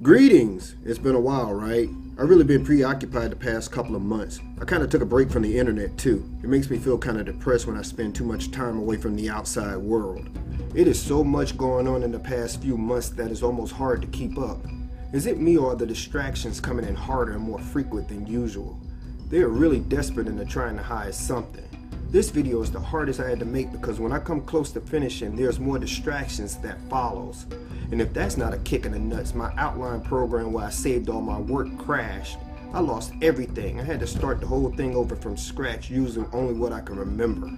Greetings! It's been a while, right? I've really been preoccupied the past couple of months. I kind of took a break from the internet too. It makes me feel kind of depressed when I spend too much time away from the outside world. It is so much going on in the past few months that it's almost hard to keep up. Is it me or are the distractions coming in harder and more frequent than usual? They are really desperate and they're trying to hide something. This video is the hardest I had to make because when I come close to finishing, there's more distractions that follows. And if that's not a kick in the nuts, my outline program where I saved all my work crashed. I lost everything. I had to start the whole thing over from scratch using only what I can remember.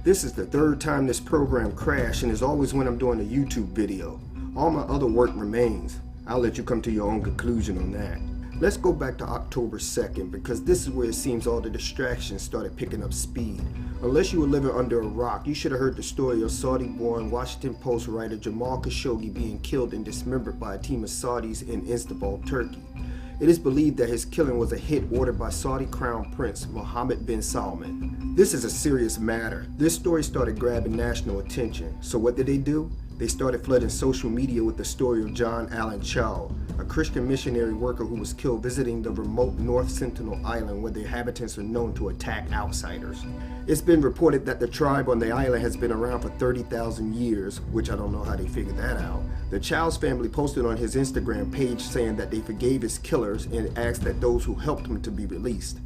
This is the third time this program crashed and is always when I'm doing a YouTube video. All my other work remains. I'll let you come to your own conclusion on that. Let's go back to October 2nd because this is where it seems all the distractions started picking up speed. Unless you were living under a rock, you should have heard the story of Saudi-born Washington Post writer Jamal Khashoggi being killed and dismembered by a team of Saudis in Istanbul, Turkey. It is believed that his killing was a hit ordered by Saudi Crown Prince Mohammed bin Salman. This is a serious matter. This story started grabbing national attention. So what did they do? They started flooding social media with the story of John Allen Chow, a Christian missionary worker who was killed visiting the remote North Sentinel Island where the inhabitants are known to attack outsiders. It's been reported that the tribe on the island has been around for 30,000 years, which I don't know how they figured that out. The Chow's family posted on his Instagram page saying that they forgave his killers and asked that those who helped him to be released.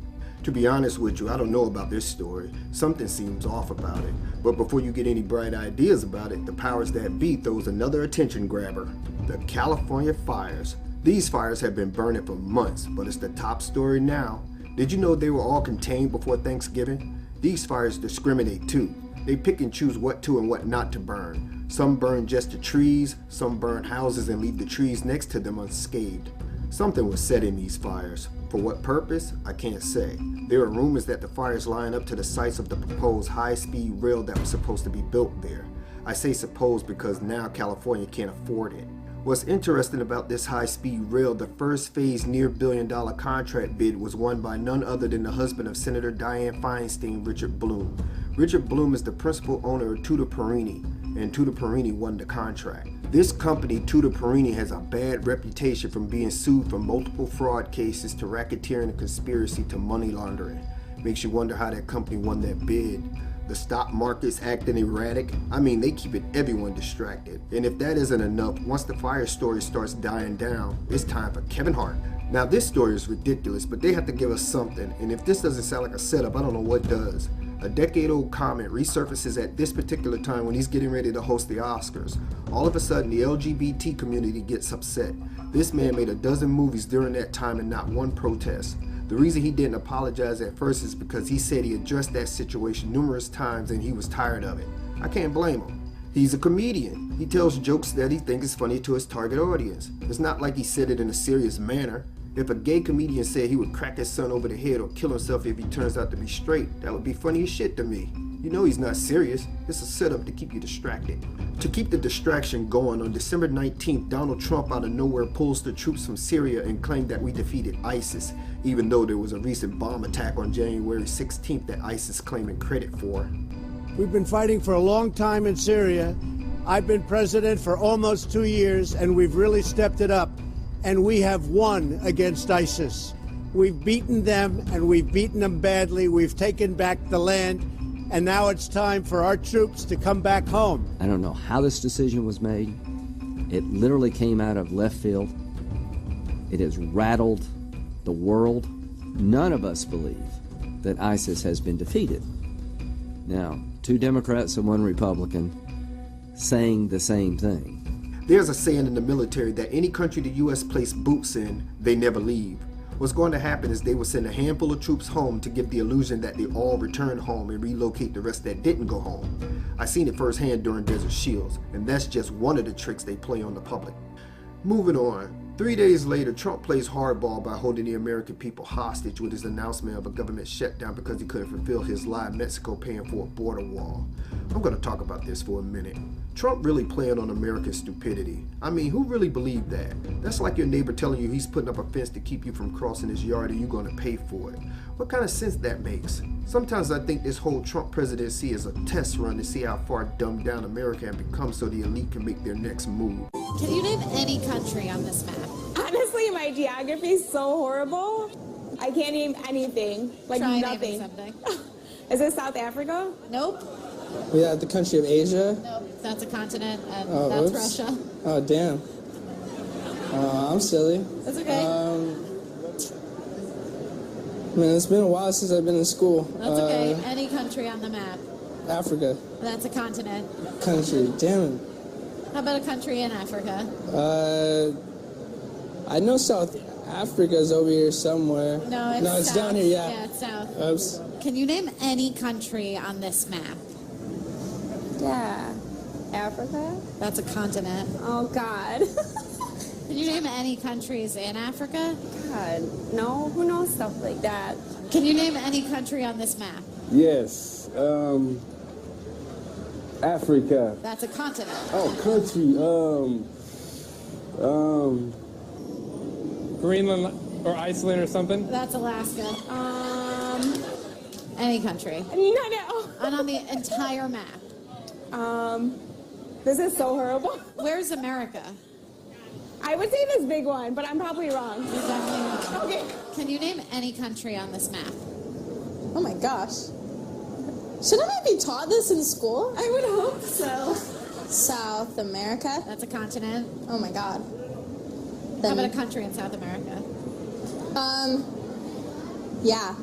To be honest with you, I don't know about this story. Something seems off about it. But before you get any bright ideas about it, the powers that be throws another attention grabber. The California fires. These fires have been burning for months, but it's the top story now. Did you know they were all contained before Thanksgiving? These fires discriminate too. They pick and choose what to and what not to burn. Some burn just the trees, some burn houses and leave the trees next to them unscathed. Something was set in these fires. For what purpose? I can't say. There are rumors that the fires line up to the sites of the proposed high-speed rail that was supposed to be built there. I say supposed because now California can't afford it. What's interesting about this high-speed rail, the first phase near billion-dollar contract bid was won by none other than the husband of Senator Dianne Feinstein, Richard Bloom. Richard Bloom is the principal owner of Tutor Perini, and Tutor Perini won the contract. This company, Tutor Perini, has a bad reputation from being sued for multiple fraud cases to racketeering and conspiracy to money laundering. Makes you wonder how that company won that bid. The stock market's acting erratic. I mean, they keeping everyone distracted. And if that isn't enough, once the fire story starts dying down, it's time for Kevin Hart. Now this story is ridiculous, but they have to give us something. And if this doesn't sound like a setup, I don't know what does. A decade-old comment resurfaces at this particular time when he's getting ready to host the Oscars. All of a sudden, the LGBT community gets upset. This man made a dozen movies during that time and not one protest. The reason he didn't apologize at first is because he said he addressed that situation numerous times and he was tired of it. I can't blame him. He's a comedian. He tells jokes that he thinks is funny to his target audience. It's not like he said it in a serious manner. If a gay comedian said he would crack his son over the head or kill himself if he turns out to be straight, that would be funny as shit to me. You know he's not serious. It's a setup to keep you distracted. To keep the distraction going, on December 19th, Donald Trump out of nowhere pulls the troops from Syria and claimed that we defeated ISIS, even though there was a recent bomb attack on January 16th that ISIS claiming credit for. We've been fighting for a long time in Syria. I've been president for almost 2 years, and we've really stepped it up. And we have won against ISIS. We've beaten them, and we've beaten them badly. We've taken back the land, and now it's time for our troops to come back home. I don't know how this decision was made. It literally came out of left field. It has rattled the world. None of us believe that ISIS has been defeated. Now, 2 Democrats and 1 Republican saying the same thing. There's a saying in the military that any country the U.S. place boots in, they never leave. What's going to happen is they will send a handful of troops home to give the illusion that they all returned home and relocate the rest that didn't go home. I seen it firsthand during Desert Shields, and that's just one of the tricks they play on the public. Moving on. 3 days later, Trump plays hardball by holding the American people hostage with his announcement of a government shutdown because he couldn't fulfill his lie of Mexico paying for a border wall. I'm going to talk about this for a minute. Trump really playing on American stupidity. I mean, who really believed that? That's like your neighbor telling you he's putting up a fence to keep you from crossing his yard and you're going to pay for it. What kind of sense that makes? Sometimes I think this whole Trump presidency is a test run to see how far dumbed down America has become so the elite can make their next move. Can you name any country on this map? Honestly, Honestly, my geography is so horrible. I can't name anything. Like Try nothing. naming something. Is it South Africa? Nope. We have the country of Asia. Nope. That's a continent, and Oh, that's oops. Russia. Oh, damn. I'm silly. That's okay. Man, it's been a while since I've been in school. That's okay. Any country on the map. Africa. That's a continent. Country. Damn it. How about a country in Africa? I know South Africa's over here somewhere. No, it's No, it's south. down here, yeah. Yeah, it's south. Oops. Can you name any country on this map? Yeah. Africa? That's a continent. Oh, God. Can you name any countries in Africa? God, no. Who knows stuff like that? Can you name any country on this map? Yes. Africa. That's a continent. Oh, country. Greenland or Iceland or something? That's Alaska. Any country. No. And on the entire map. This is so horrible. Where's America? I would say this big one, but I'm probably wrong. You're definitely wrong. Okay. Can you name any country on this map? Oh my gosh. Shouldn't I be taught this in school? I would hope so. South America? That's a continent. Oh my god. How about a country in South America? Yeah.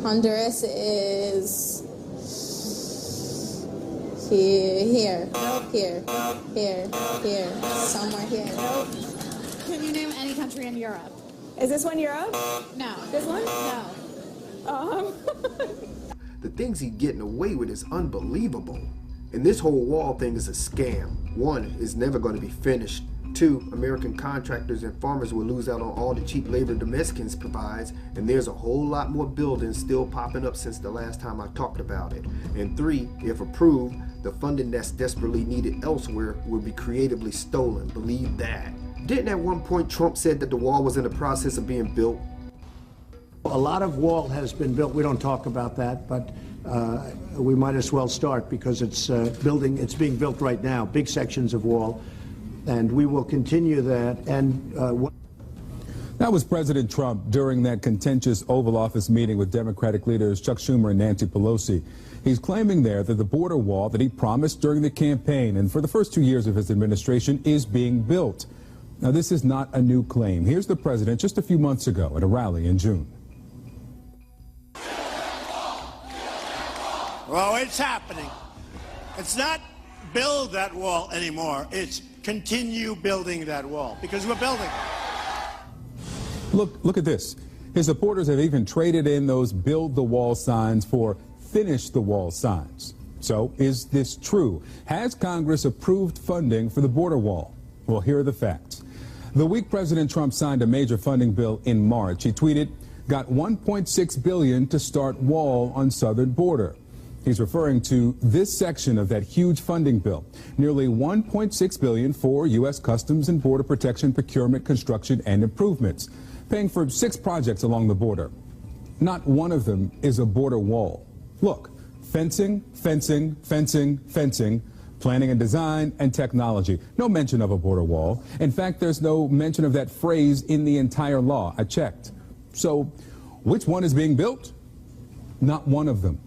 Honduras is here, somewhere here. Can you name any country in Europe? Is this one Europe? No. This one? No. The things he's getting away with is unbelievable. And this whole wall thing is a scam. One, it's never going to be finished. Two, American contractors and farmers will lose out on all the cheap labor the Mexicans provides, and there's a whole lot more buildings still popping up since the last time I talked about it. And three, if approved, the funding that's desperately needed elsewhere will be creatively stolen. Believe that. Didn't at one point Trump said that the wall was in the process of being built? A lot of wall has been built. We don't talk about that, but we might as well start because it's being built right now, big sections of wall, and we will continue that. And that was President Trump during that contentious Oval Office meeting with Democratic leaders Chuck Schumer and Nancy Pelosi. He's claiming there that the border wall that he promised during the campaign and for the first 2 years of his administration is being built. Now, this is not a new claim. Here's the president just a few months ago at a rally in June. Oh, it's happening. It's not build that wall anymore. It's continue building that wall because we're building. Look at this. His supporters have even traded in those build the wall signs for finish the wall signs. So is this true? Has Congress approved funding for the border wall? Well, here are the facts. The week President Trump signed a major funding bill in March, he tweeted, "Got $1.6 billion to start wall on southern border." He's referring to this section of that huge funding bill. Nearly $1.6 billion for U.S. Customs and Border Protection procurement, construction, and improvements, paying for 6 projects along the border. Not one of them is a border wall. Look, fencing, fencing, fencing, fencing, planning and design, and technology. No mention of a border wall. In fact, there's no mention of that phrase in the entire law. I checked. So, which one is being built? Not one of them.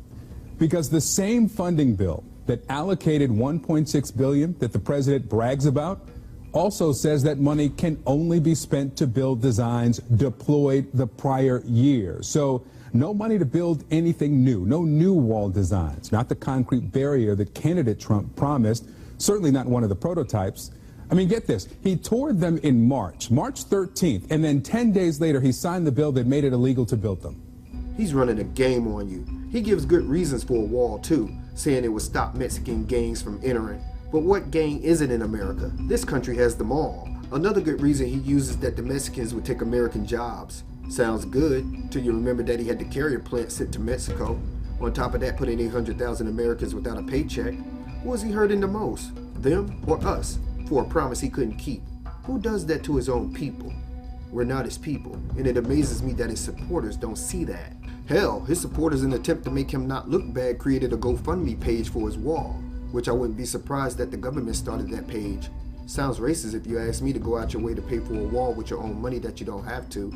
Because the same funding bill that allocated $1.6 billion that the president brags about also says that money can only be spent to build designs deployed the prior year. So no money to build anything new, no new wall designs, not the concrete barrier that candidate Trump promised, certainly not one of the prototypes. I mean, get this, he toured them in March 13th, and then 10 days later he signed the bill that made it illegal to build them. He's running a game on you. He gives good reasons for a wall too, saying it would stop Mexican gangs from entering. But what gang isn't in America? This country has them all. Another good reason he uses that the Mexicans would take American jobs. Sounds good, till you remember that he had the carrier plant sent to Mexico. On top of that, putting 800,000 Americans without a paycheck. Who was he hurting the most? Them or us? For a promise he couldn't keep. Who does that to his own people? We're not his people, and it amazes me that his supporters don't see that. Hell, his supporters, in an attempt to make him not look bad, created a GoFundMe page for his wall, which I wouldn't be surprised that the government started that page. Sounds racist if you ask me to go out your way to pay for a wall with your own money that you don't have to.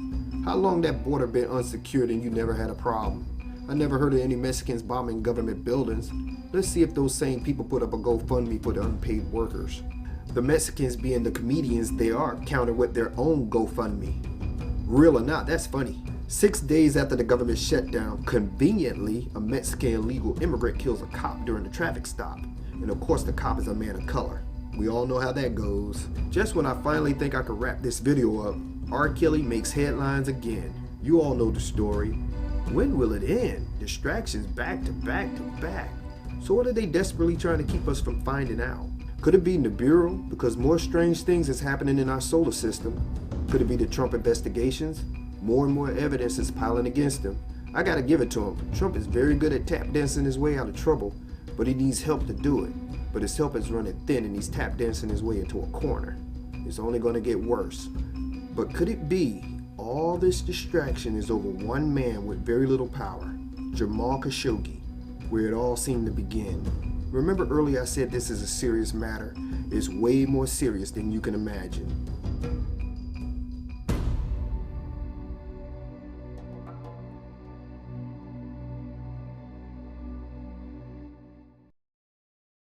How long that border been unsecured and you never had a problem? I never heard of any Mexicans bombing government buildings. Let's see if those same people put up a GoFundMe for the unpaid workers. The Mexicans, being the comedians they are, counter with their own GoFundMe. Real or not, that's funny. 6 days after the government shutdown, conveniently, a Mexican illegal immigrant kills a cop during a traffic stop. And of course the cop is a man of color. We all know how that goes. Just when I finally think I could wrap this video up, R. Kelly makes headlines again. You all know the story. When will it end? Distractions back to back to back. So what are they desperately trying to keep us from finding out? Could it be Nibiru? Because more strange things is happening in our solar system. Could it be the Trump investigations? More and more evidence is piling against him. I gotta give it to him. Trump is very good at tap dancing his way out of trouble, but he needs help to do it. But his help is running thin and he's tap dancing his way into a corner. It's only gonna get worse. But could it be all this distraction is over one man with very little power, Jamal Khashoggi, where it all seemed to begin? Remember earlier I said this is a serious matter? It's way more serious than you can imagine.